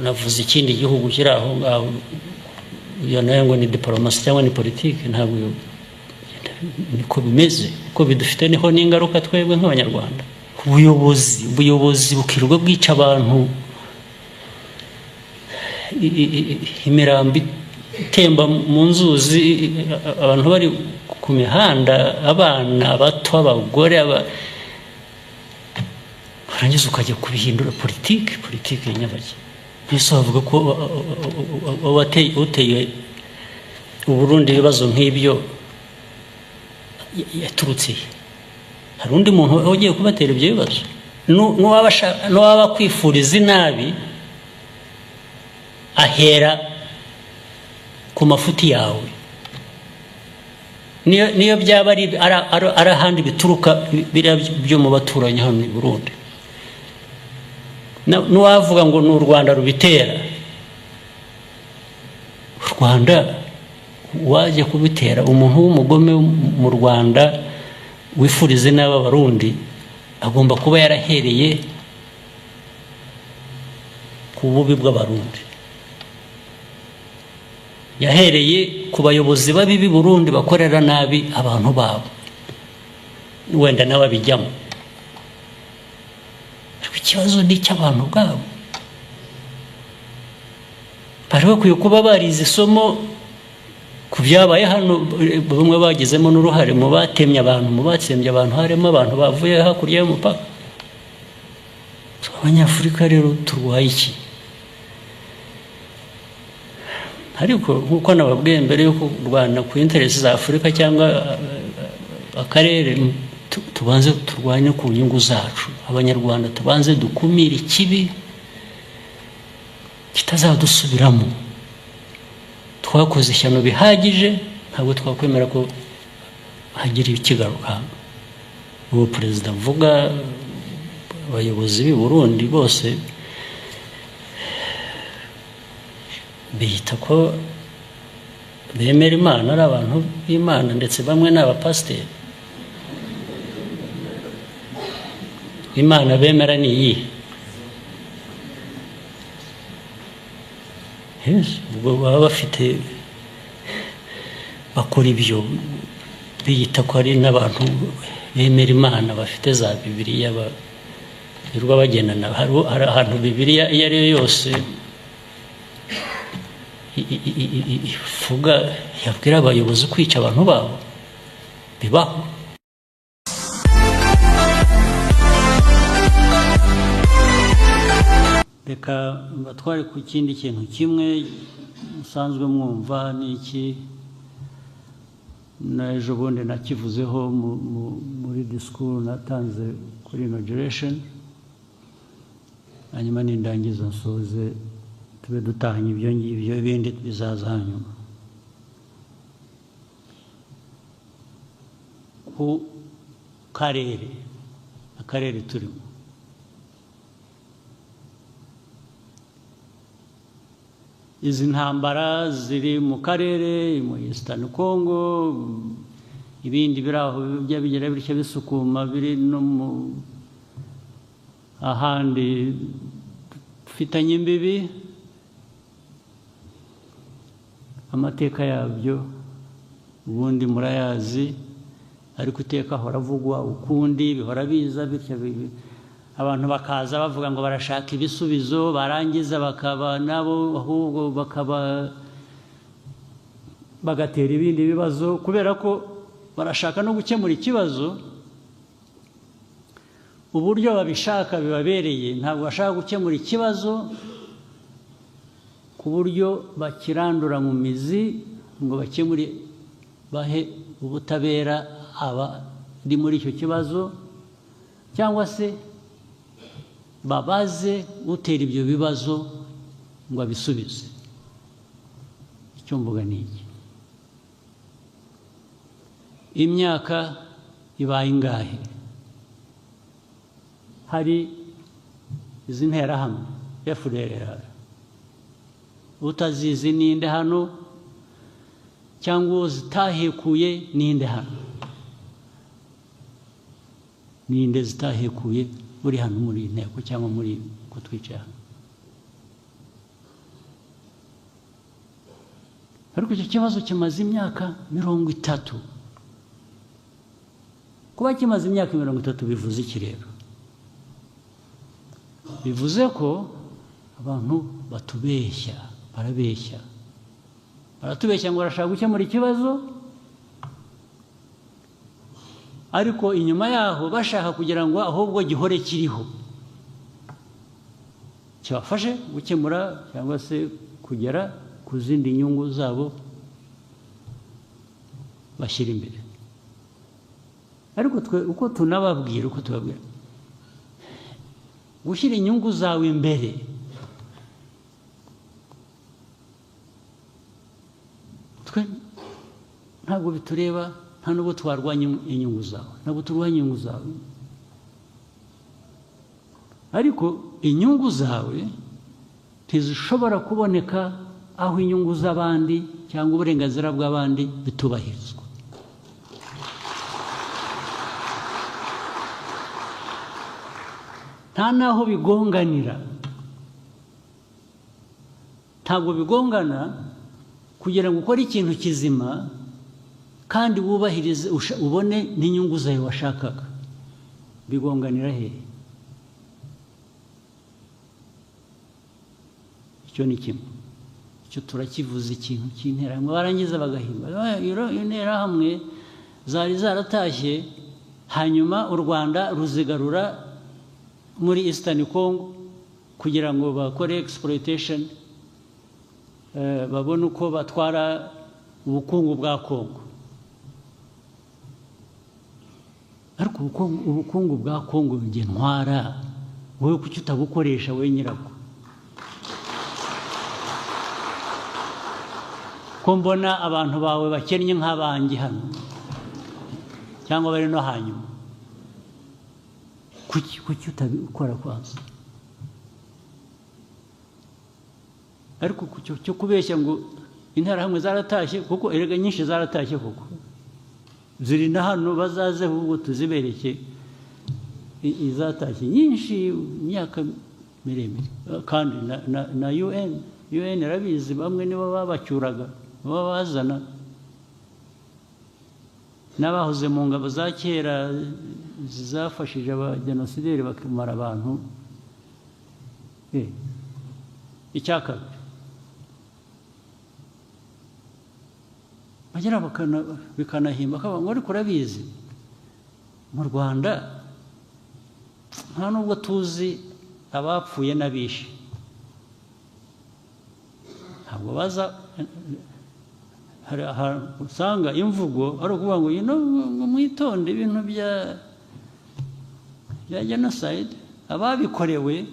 navuze ikindi gihugu kiri aho ngaho iyo nayo ngo ni diplomasi cyangwa ni politiki ntabwo niko bimeze ko bidufite niho n'ingaruka twebwe nk'abanyarwanda ubuyobozi bukirwa bwica abantu imirambi itemba mu nzuzi abantu bari ku mihanda abana bato abagore barangiza ukajya kubihindura politiki nyabaki Yesu avuga ko uteye Uburundi ibibazo nk'ibyo yaturutse hari undi muntu ugiye kubatera ibyo bibazo n'uwaba kwifuriza inabi ahera ku mafuti yawe niyo byaba ari ahandi bituruka byo mu baturanyi hano i Burundi n'uwavuga ngo ni u Rwanda rubitera u Rwanda waje kubitera umuntu w'umugome mu Rwanda wifurize n'abarundi agomba kuba yarahereye ku bubi bw'abarundi yahereye ku bayobozi babi b'i Burundi bakorera nabi abantu babo wenda n'ababijyamo ikibazo ni cy'abantu bwabo bari bakwiye kuba barize isomo ku byabaye hano bamwe bagizemo n'uruhare mu batemye abantu mu batsembye abantu harimo abantu bavuye hakurya y'umupaka abanyafurika rero turwaye iki ariko nk'uko nababwiye mbere yo kurwana ku interesi za Afurika cyangwa akarere tubanze turwanye ku nyungu zacu abanyarwanda tubanze dukumire ikibi kitazadusubiramo twakoze ishyano bihagije ntabwo twakwemera ko hagira ikigaruka ubu perezida mvuga abayobozi b'i Burundi bose bihita ko bemera Imana ari abantu b'Imana ndetse bamwe ni abapasiteri Imana bemera ni iyi ubwo baba bafite bakora ibyo biyita ko ari n'abantu bemera Imana bafite za Bibiliya birirwa bagendana hari ahantu Bibiliya iyo ari yo yose ivuga yabwira abayobozi kwica abantu babo bibaho reka batware ku kindi kintu kimwe musanzwe mwumva n'iki n'ejo bundi nakivuzeho muri disikuru natanze kuri inauguration hanyuma nindangiza nsoze tube dutahanye ibyo ngibyo ibindi bizaza hanyuma ku akarere turimo izi ntambara ziri mu karere mu Eastern Congo ibindi biraho bigera bityo bisukuma biri no mu ahandi fitanye imbibi amateka yabyo ubundi murayazi ariko iteka horavugwa ukundi bihora biza bityo abantu bakaza bavuga ngo barashaka ibisubizo barangiza bakaba nabo ahubwo bagatera ibindi bibazo kubera ko barashaka no gukemura ikibazo uburyo babishaka bibabereye ntabwo bashaka gukemura ikibazo ku buryo bakirandura mu mizi ngo bakemure bahe ubutabera abari muri icyo kibazo cyangwa se babaze utera ibyo bibazo ngo abisubize icyo mvuga ni iki imyaka ibaye ingahe hari izi nterahamwe FDLR utazizi ninde hano cyangwa zitahekuye ninde hano ninde zitahekuye uri hano muri inteko cyangwa muri ko twicaye hano ariko icyo kibazo kimaze imyaka 30. Kuba kimaze imyaka 30 bivuze iki rero? Bivuze ko abantu batubeshya, baratubeshya ngo barashaka gukemura ikibazo, ariko inyuma yaho bashaka kugira ngo ahubwo gihore kiriho, kibafashe gukemura cyangwa se kugera ku zindi nyungu zabo bashyira imbere. Ariko twe uko tubabwira gushyira inyungu zawe imbere, twe ntabwo bitureba, nta nubwo twarwanya inyungu zawe, ntabwo turwanya inyungu zawe, ariko inyungu zawe ntizishobora kuboneka aho inyungu z'abandi cyangwa uburenganzira bw'abandi bitubahirizwa. Nta naho bigonganira, ntabwo bigongana kugira ngo ukore ikintu kizima kandi wubahirize ubone n'inyungu zawe washakaga. Bigonganira hehe? Icyo ni kimwe, icyo turakivuze, ikintu cy'interahamwe barangiza bagahimba interahamwe zari zaratashye, hanyuma u Rwanda ruzigarura muri Eastern Congo kugira ngo bakore exploitation, babone uko batwara ubukungu bwa Congo. Ariko ubukungu bwa Congo nge ntwara, wowe kuki utabukoresha we nyirabwo? Ko mbona abantu bawe bakennye nk'abanjye hano cyangwa bari no hanyuma, kuki utabikora kwanza? Ariko cyo kubeshya ngo interahamwe zaratashye, kuko erega nyinshi zaratashye, kuko ziri na hano, bazaze ahubwo tuzibereke izatashye nyinshi imyaka miremire. Kandi na UN arabizi, bamwe nibo babacyuraga, babazana n'abahoze mu ngabo za kera zafashije abajenosideri bakamara abantu. Icyaka bagera bikanahimba akavuga ngo ariko urabizi mu Rwanda nta nubwo tuzi abapfuye n'abishe, ntabwo baza. Hari ahantu usanga imvugo ari ukuvuga ngo mwitonde ibintu bya genocide, ababikorewe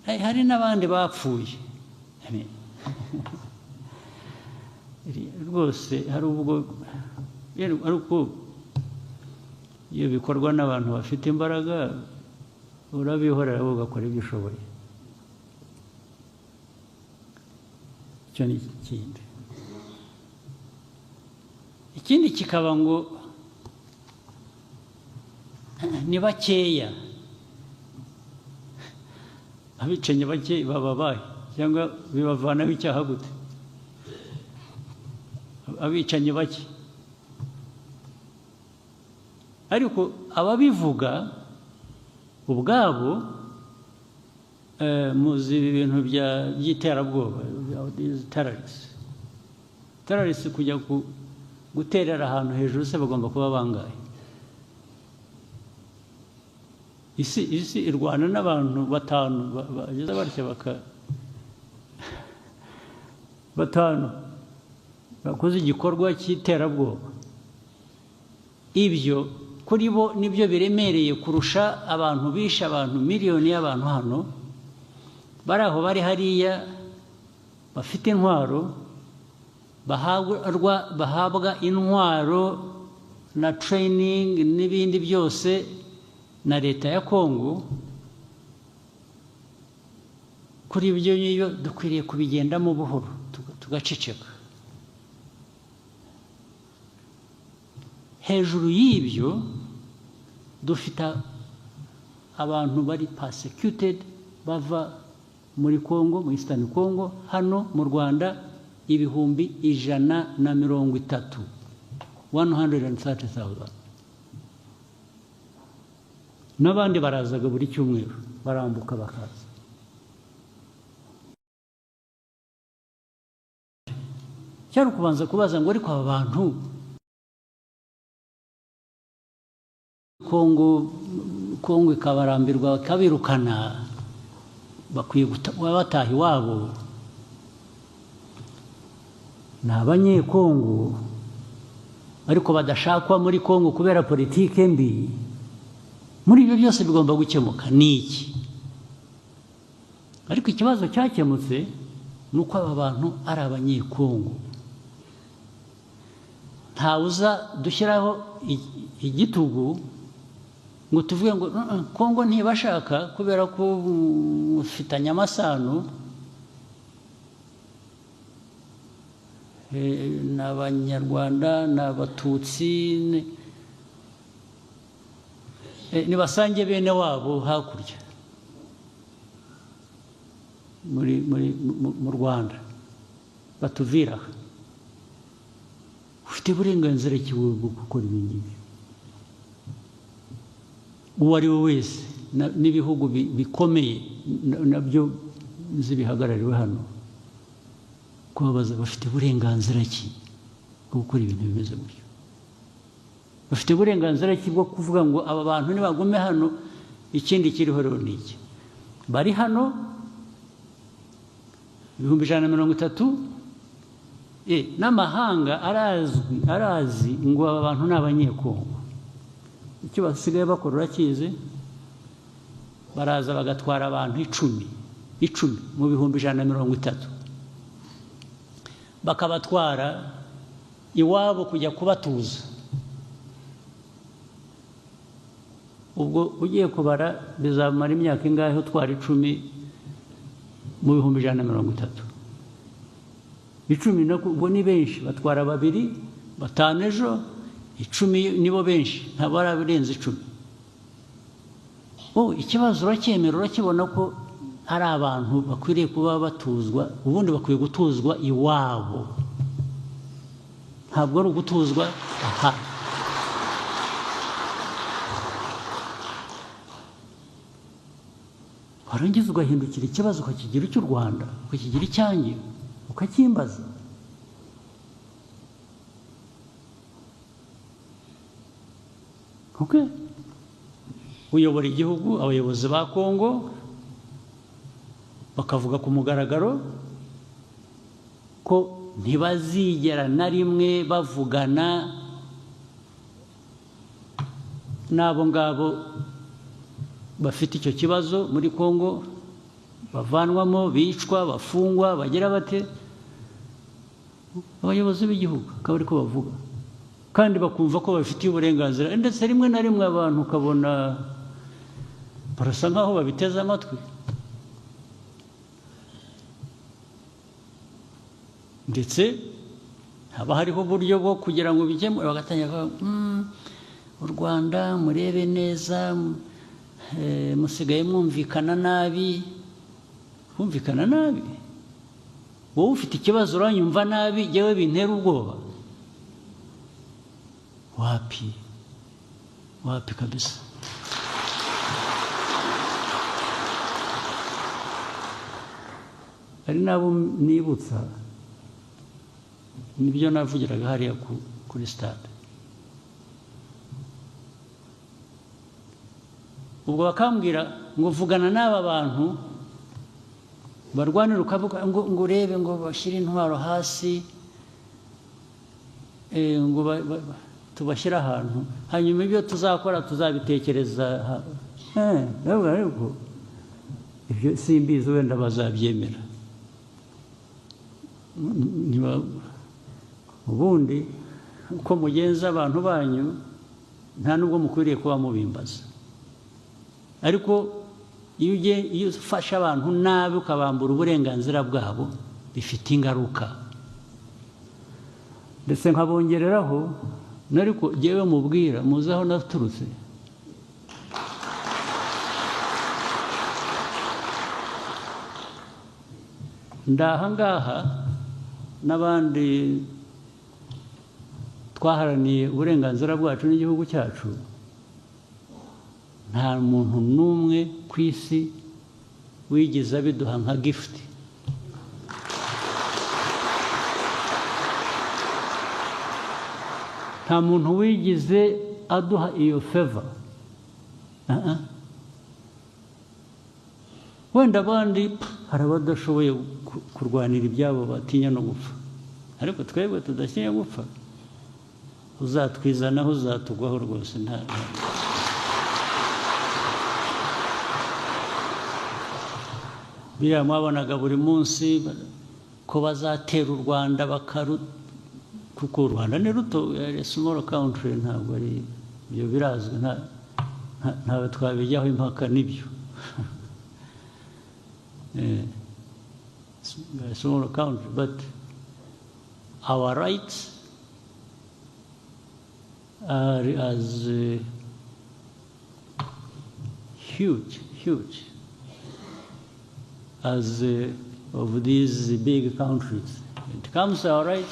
hari n'abandi bapfuye. Rwose hari ubwo, ariko iyo bikorwa n'abantu bafite imbaraga urabihorera ugakora ibyo ushoboye. Icyo ni ikindi. Ikindi kikaba ngo ni bakeya, abicanyi bake bababaye cyangwa bibavanaho icyaha gute? Abicanyi bake, ariko ababivuga ubwabo muzi ibintu by'iterabwoba, terrorists kujya guterera ahantu hejuru, se bagomba kuba bangahe? Isi irwana n'abantu 5 bageze batya batanu bakoze igikorwa cy'iterabwoba. Ibyo kuri bo nibyo biremereye kurusha abantu bishe abantu miliyoni y'abantu hano, bari aho bari hariya bafite intwaro, bahabwa intwaro na training n'ibindi byose na leta ya Kongo. Kuri ibyo niyo dukwiriye kubigendamo buhoro, tugaceceka. Hejuru y'ibyo dufite abantu bari persecuted bava muri Kongo, mu Eastern Congo, hano mu Rwanda ibihumbi 130, 130,000. N'abandi barazaga buri cyumweru, barambuka bakaza. Cyari kubanza kubaza ngo ariko aba bantu Kongo ikabarambirwa kabirukana, bakwiye bataha iwabo. Ni abanyekongo ariko badashakwa muri Kongo kubera politike mbi. Muri ibyo byose bigomba gukemuka ni iki? Ariko ikibazo cyakemutse ni uko aba bantu ari abanyekongo. Ntawuza dushyiraho igitugu ngo tuvuge ngo Kongo ntibashaka kubera ko ufitanye amasano n'Abanyarwanda n'Abatutsi, nibasange bene wabo hakurya mu Rwanda batuvira. Ufite uburenganzira ki bwo gukora ibi ngibi? Uwo ari we wese n'ibihugu bikomeye nabyo zibihagarariwe hano, kubabaza bafite uburenganzira ki bwo gukora ibintu bimeze gutyo? Bafite uburenganzira ki bwo kuvuga ngo aba bantu nibagume hano, ikindi kiriho rero ni iki? Bari hano 130,000, n'amahanga arazi ngo aba bantu ni abanyekongo. Icyo basigaye bakora urakizi, baraza bagatwara abantu 10 mu 130,000, bakabatwara iwabo kujya kubatuza. Ubwo ugiye kubara bizamara imyaka ingahe utwara 10 mu 130,000? 10 ubwo ni benshi, batwara 2, 5 ejo, 10 nibo benshi, ntabwo barabirenze 10. Ikibazo uracyemera, urakibona ko ari abantu bakwiriye kuba batuzwa, ubundi bakwiye gutuzwa iwabo, ntabwo ari ugutuzwa aha. Warangiza ugahindukira ikibazo ukakigira icy'u Rwanda, ukakigira icyanjye, ukakimbaza. Uyobora igihugu, abayobozi ba Kongo bakavuga ku mugaragaro ko ntibazigera na rimwe bavugana n'abo ngabo bafite icyo kibazo muri Kongo, bavanwamo, bicwa, bafungwa, bagira bate. Abayobozi b'igihugu akaba ari ko bavuga, kandi bakumva ko babifitiye uburenganzira, ndetse rimwe na rimwe abantu ukabona barasa nkaho babiteze amatwi. Ndetse haba hariho uburyo bwo kugira ngo bijyemo, bagatangira u Rwanda murebe neza, musigaye mwumvikana nabi. Kumvikana nabi? Wowe ufite ikibazo uranyumva nabi, yewe bintera ubwoba? Wapi kabisa. Ari nabo nibutsa, nibyo navugiraga hariya kuri stade. Ubwo bakambwira ngo vugana n'aba bantu barwanira, ukavuga ngo urebe ngo bashyire intwaro hasi, ngo tubashyira ahantu, hanyuma ibyo tuzakora tuzabitekereza. Ariko ibyo simbizi, wenda bazabyemera. Ubundi uko mugenza abantu banyu nta nubwo mukwiriye kuba mubimbaza. Ariko iyo ufashe abantu nabi ukabambura uburenganzira bwabo, bifite ingaruka. Ndetse nkabongereraho nariko jyewe mubwira muzi aho naturutse. Ndaha ngaha n'abandi twaharaniye uburenganzira bwacu n'igihugu cyacu, nta muntu n'umwe ku isi wigeze abiduha nka gift. Nta muntu wigeze aduha iyo favor. Wenda abandi hari abadashoboye kurwanira ibyabo batinya no gupfa, ariko twebwe tudashyira gupfa, uzatwizanaho uzatugwaho rwose. biriya mwabonaga buri munsi ko bazatera u Rwanda kuko u Rwanda ni ruto, small country, ntabwo ari ibyo birazwi, ntawe twabijyaho impaka n'ibyo. Small country, but our rights are as huge as of these big countries. It comes to our rights.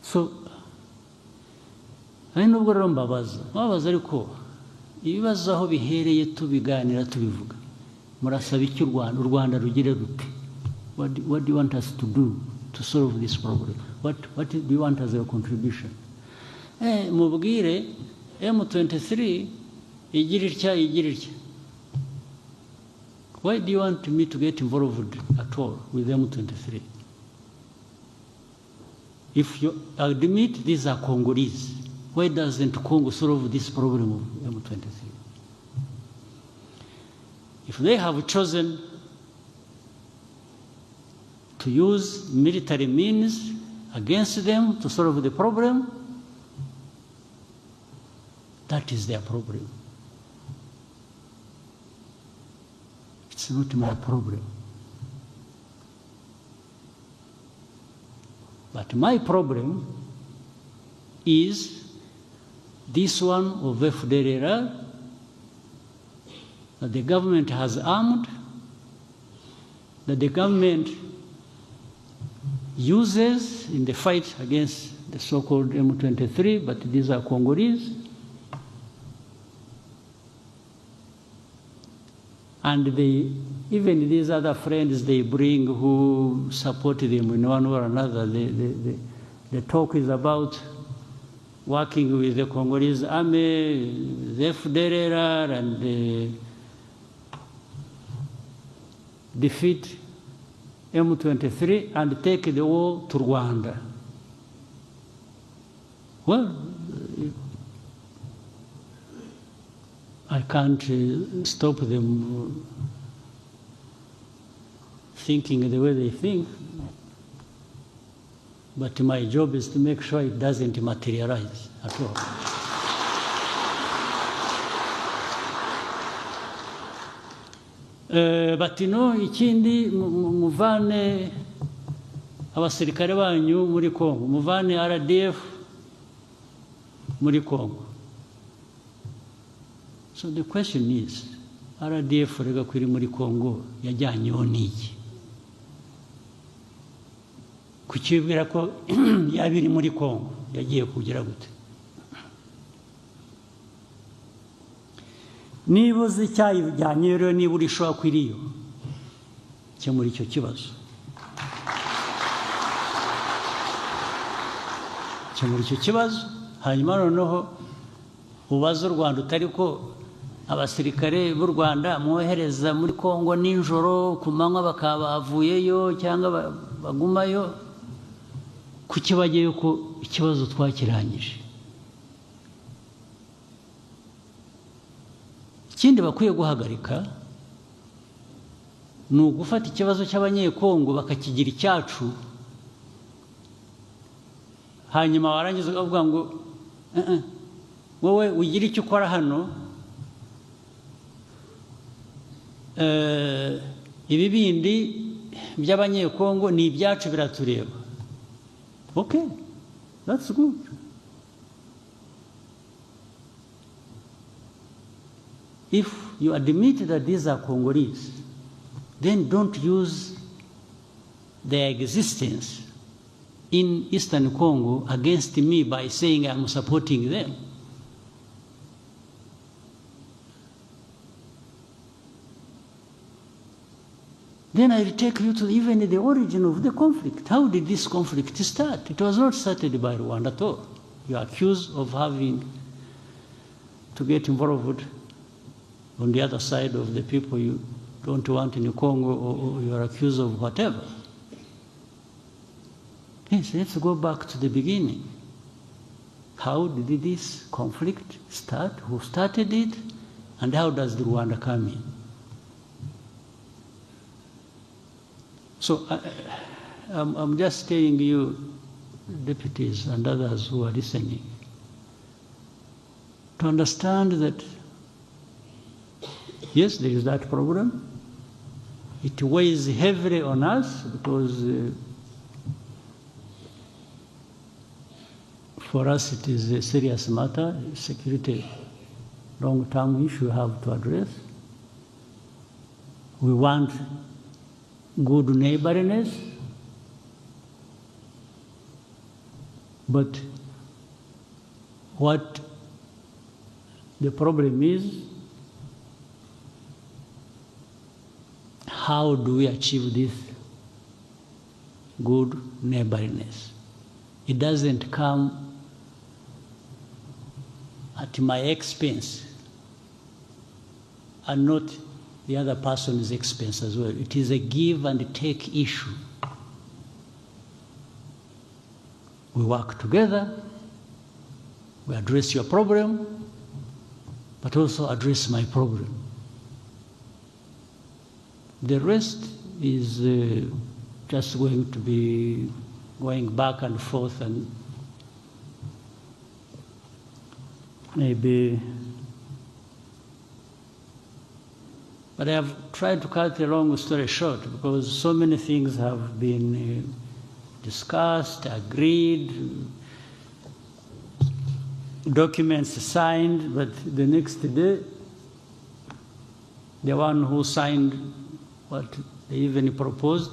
So, ari nubwo rero mbabaza ariko ibibazo aho bihereye tubiganira tubivuga, murasaba iki u Rwanda rugire rute? What do you want us to do to solve this problem? What do you want as a contribution? Mubwire M23 igira itya. Why do you want me to get involved at all with M23? If you admit these are Congolese, why doesn't Congo solve this problem of M23? If they have chosen to use military means against them to solve the problem, that is their problem. It's not my problem. But my problem is this one of FDLR that the government has armed, that the government uses in the fight against the so-called M23, but these are Congolese. And even these other friends they bring who support them in one way or another, the talk is about working with the Congolese army, the FDLR, and defeat M23 and take the war to Rwanda. Well, I can't stop them thinking the way they think, but my job is to make sure it doesn't materialize at all. But ikindi muvane abasirikare banyu muri Congo, muvane RDF muri Congo. So the question is, RDF rega kwiri muri Congo yajyanyeho n'iki? Kukibwira ko yabiri muri Congo yagiye kugira gute? Niba uzi icyayijyanye rero, niba urishobora kwiriyo muri icyo kibazo, muri icyo kibazo, hanyuma noneho ubaza u Rwanda utari ko abasirikare b'u Rwanda mwohereza muri Congo nijoro ku manywa bakaba bavuyeyo cyangwa bagumayo, kuki bagiye ko ikibazo twakirangije? Ikindi bakwiye guhagarika ni ugufata ikibazo cy'abanyekongo bakakigira icyacu, hanyuma warangiza ukavuga ngo wowe ugira icyo ukora hano, ibi bindi by'abanyekongo ni ibyacu biratureba. Okay, that's good. if you admit that these are Congolese, then don't use their existence in Eastern Congo against me by saying I'm supporting them. Then I'll take you to even the origin of the conflict. How did this conflict start? It was not started by Rwanda at all. You are accused of having to get involved on the other side of the people you don't want in Congo, or you are accused of whatever. Yes, let's go back to the beginning. How did this conflict start? Who started it? And how does the Rwanda come in? So I'm just telling you, deputies and others who are listening, to understand that, yes, there is that problem. It weighs heavily on us because for us it is a serious matter, security, long-term issue we have to address. We want good neighborliness, but what the problem is, how do we achieve this good neighborliness? It doesn't come at my expense and not the other person's expense as well. It is a give and take issue. We work together, we address your problem, but also address my problem. The rest is just going to be going back and forth and maybe. But I have tried to cut a long story short because so many things have been discussed, agreed, documents signed, but the next day, the one who signed what they even proposed